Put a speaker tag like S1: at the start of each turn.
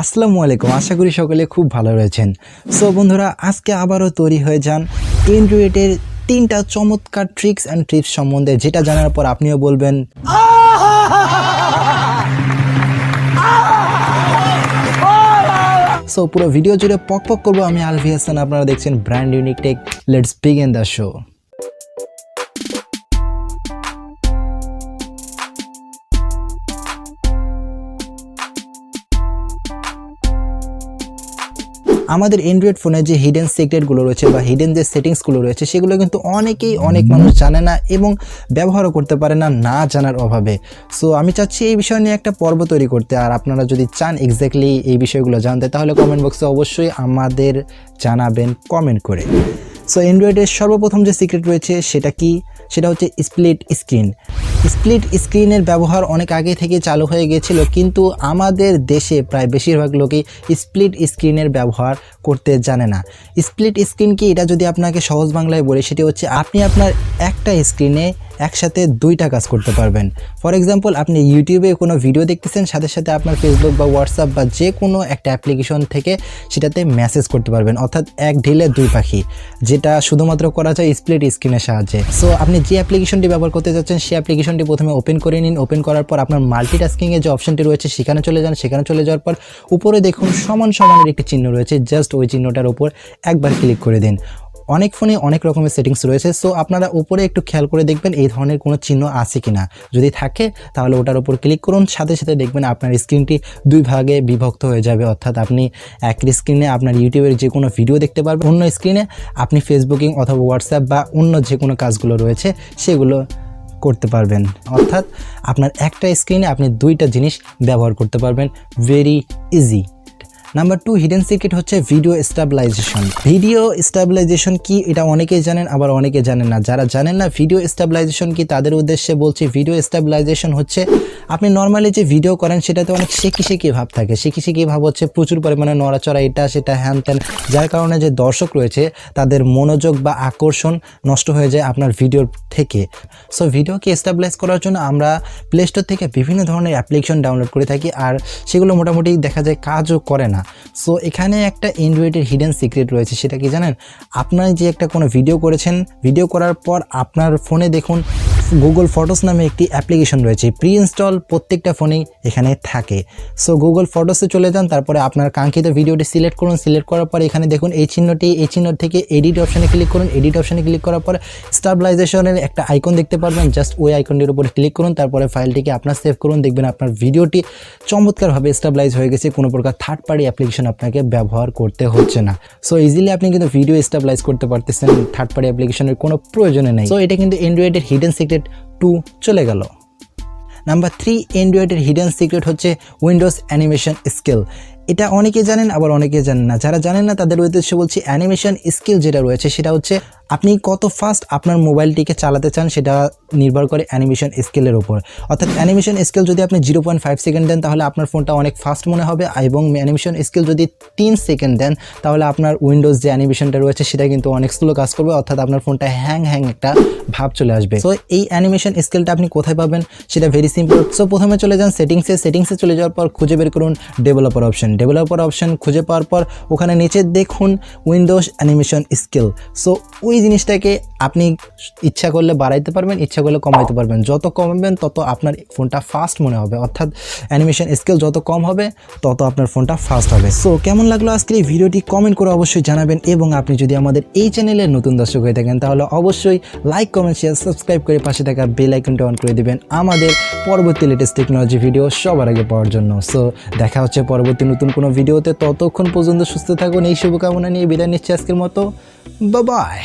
S1: আসসালামুয়ালাইকুম, আশা করি সকলে খুব ভালো রয়েছেন। সো বন্ধুরা, আজকে আবারও তৈরি হয়ে যান অ্যান্ড্রয়েডের 3টা চমৎকার ট্রিক্স অ্যান্ড টিপস সম্বন্ধে, যেটা জানার পর আপনিও বলবেন সো পুরো ভিডিও জুড়ে পক পক করবো আমি আলভি হাসান। আপনারা দেখছেন brand unique take. Let's begin the show. আমাদের অ্যান্ড্রয়েড ফোনে যে হিডেন সিক্রেটগুলো রয়েছে বা হিডেন যে সেটিংসগুলো রয়েছে, সেগুলো কিন্তু অনেক মানুষ জানে না এবং ব্যবহারও করতে পারে না জানার অভাবে। সো আমি চাচ্ছি এই বিষয় নিয়ে একটা পর্ব তৈরি করতে। আর আপনারা যদি চান এক্স্যাক্টলি এই বিষয়গুলো জানতে, তাহলে কমেন্ট বক্সে অবশ্যই আমাদের জানাবেন কমেন্ট করে। সো অ্যান্ড্রয়েডের সর্বপ্রথম যে সিক্রেট রয়েছে সেটা হচ্ছে স্প্লিট স্ক্রিন। স্প্লিট স্ক্রিনের ব্যবহার অনেক আগে থেকে চালু হয়ে গেছিলো, কিন্তু আমাদের দেশে প্রায় বেশিরভাগ লোকই স্প্লিট স্ক্রিনের ব্যবহার করতে জানে না। স্প্লিট স্ক্রিন কি, এটা যদি আপনাকে সহজ বাংলায় বলি, সেটি হচ্ছে আপনি আপনার একটা স্ক্রিনে একসাথে 2টা কাজ করতে পারবেন। ফর এক্সাম্পল, আপনি ইউটিউবে কোনো ভিডিও দেখতেছেন, সাথে সাথে আপনার ফেসবুক বা হোয়াটসঅ্যাপ বা যে কোনো একটা অ্যাপ্লিকেশন থেকে সেটাতে মেসেজ করতে পারবেন, অর্থাৎ এক ঢিলে 2 পাখি, যেটা শুধুমাত্র করা যায় স্প্লিট স্ক্রিনের সাহায্যে। সো আপনি যে অ্যাপ্লিকেশনটি ব্যবহার করতে যাচ্ছেন সেই অ্যাপ্লিকেশনটি প্রথমে ওপেন করে নিন। ওপেন করার পর আপনার মাল্টিটাস্কিংয়ের যে অপশনটি রয়েছে সেখানে চলে যান। সেখানে চলে যাওয়ার পর উপরে দেখুন সমানের একটি চিহ্ন রয়েছে, জাস্ট ওই চিহ্নটার উপর একবার ক্লিক করে দিন। অনেক ফোনে অনেক রকমের সেটিংস রয়েছে, সো আপনারা উপরে একটু খেয়াল করে দেখবেন এই ধরনের কোনো চিহ্ন আছে কিনা। যদি থাকে তাহলে ওটার উপর ক্লিক করুন, সাথে সাথে দেখবেন আপনার স্ক্রিনটি 2 ভাগে বিভক্ত হয়ে যাবে। অর্থাৎ আপনি এক স্ক্রিনে আপনার ইউটিউবের যে কোনো ভিডিও দেখতে পারবেন, অন্য স্ক্রিনে আপনি ফেসবুকিং অথবা হোয়াটসঅ্যাপ বা অন্য যে কোনো কাজগুলো রয়েছে সেগুলো করতে পারবেন। অর্থাৎ আপনার একটা স্ক্রিনে আপনি 2টা জিনিস ব্যবহার করতে পারবেন, very easy. Number 2 hidden secret হচ্ছে ভিডিও স্টেবিলাইজেশন। ভিডিও স্টেবিলাইজেশন কি, এটা অনেকেই জানেন, আবার অনেকে জানেন না। যারা জানেন না ভিডিও স্টেবিলাইজেশন কি, তাদের উদ্দেশ্যে বলছি, ভিডিও স্টেবিলাইজেশন হচ্ছে আপনি নর্মালি যে ভিডিও করেন সেটাতে অনেক শেকি ভাব থাকে। শেকি ভাব হচ্ছে প্রচুর পরিমাণে নড়াচড়া, এটা সেটা হ্যান ত্যান, যার কারণে যে দর্শক রয়েছে তাদের মনোযোগ বা আকর্ষণ নষ্ট হয়ে যায় আপনার ভিডিওর থেকে। সো ভিডিওকে স্টেবিলাইজ করার জন্য আমরা প্লে স্টোর থেকে বিভিন্ন ধরনের অ্যাপ্লিকেশন ডাউনলোড করে থাকি, আর সেগুলো মোটামুটি দেখা যায় কাজও করে না। সো এখানে একটা অ্যান্ড্রয়েডের হিডেন সিক্রেট রয়েছে, সেটা কি জানেন? আপনার যে একটা কোনো ভিডিও করেছেন, ভিডিও করার পর আপনার ফোনে দেখুন গুগল ফটোস নামে একটি অ্যাপ্লিকেশন রয়েছে, প্রি ইনস্টল প্রত্যেকটা ফোনেই এখানে থাকে। সো গুগল ফটোসে চলে যান, তারপরে আপনার কাঙ্ক্ষিত ভিডিওটি সিলেক্ট করুন। সিলেক্ট করার পর এখানে দেখুন এই চিহ্ন থেকে এডিট অপশানে ক্লিক করুন। এডিট অপশানে ক্লিক করার পর স্টেবিলাইজেশনের একটা আইকন দেখতে পারবেন, জাস্ট ওই আইকনটির উপরে ক্লিক করুন, তারপরে ফাইলটিকে আপনার সেভ করুন। দেখবেন আপনার ভিডিওটি চমৎকারভাবে স্টেবিলাইজ হয়ে গেছে, কোনো প্রকার থার্ড পার্টি অ্যাপ্লিকেশন আপনাকে ব্যবহার করতে হচ্ছে না। সো ইজিলি আপনি কিন্তু ভিডিও স্টেবিলাইজ করতে পারতেছেন, থার্ড পার্টি অ্যাপ্লিকেশনের কোনো প্রয়োজনে নেই। সো এটা কিন্তু অ্যান্ড্রয়েডের হিডেন সিক্রেট 2 চলে গেল। নাম্বার 3 অ্যান্ড্রয়েডের হিডেন সিক্রেট হচ্ছে উইন্ডোজ অ্যানিমেশন স্কিল। এটা অনেকে জানেন, আবার অনেকে জানেন না। যারা জানেন না তাদের উদ্দেশ্যে বলছি, অ্যানিমেশন স্কিল যেটা রয়েছে সেটা হচ্ছে আপনি কত ফাস্ট আপনার মোবাইলটিকে চালাতে চান সেটা নির্ভর করে অ্যানিমেশন স্কেলের উপর। অর্থাৎ অ্যানিমেশন স্কেল যদি আপনি 0.5 সেকেন্ড দেন তাহলে আপনার ফোনটা অনেক ফাস্ট মনে হবে, এবং অ্যানিমেশন স্কেল যদি 3 সেকেন্ড দেন তাহলে আপনার উইন্ডোজ যে অ্যানিমেশনটা রয়েছে সেটা কিন্তু অনেক স্লো কাজ করবে, অর্থাৎ আপনার ফোনটা হ্যাং একটা ভাব চলে আসবে। সো এই অ্যানিমেশন স্কেলটা আপনি কোথায় পাবেন সেটা ভেরি সিম্পল। সো প্রথমে চলে যান সেটিংসে চলে যাওয়ার পর খুঁজে বের করুন ডেভেলপার অপশন। খুঁজে পাওয়ার পর ওখানে নিচে দেখুন উইন্ডোজ অ্যানিমেশন স্কিল। সো ওই জিনিসটাকে আপনি ইচ্ছা করলে বাড়াইতে পারবেন, ইচ্ছা করলে কমাইতে পারবেন। যত কমাবেন তত আপনার ফোনটা ফাস্ট মনে হবে, অর্থাৎ অ্যানিমেশন স্কেল যত কম হবে তত আপনার ফোনটা ফাস্ট হবে। সো কেমন লাগলো আজকের এই ভিডিওটি কমেন্ট করে অবশ্যই জানাবেন, এবং আপনি যদি আমাদের এই চ্যানেলের নতুন দর্শক হয়ে থাকেন তাহলে অবশ্যই লাইক, কমেন্ট, শেয়ার, সাবস্ক্রাইব করে পাশে থাকা বেল আইকনটা অন করে দিবেন আমাদের পরবর্তী লেটেস্ট টেকনোলজি ভিডিও সবার আগে পাওয়ার জন্য। সো দেখা হচ্ছে পরবর্তী নতুন কোনো ভিডিওতে, ততক্ষণ পর্যন্ত সুস্থ থাকুন, এই শুভকামনা নিয়ে বিদায় নিচ্ছি আজকের মতো। Bye bye.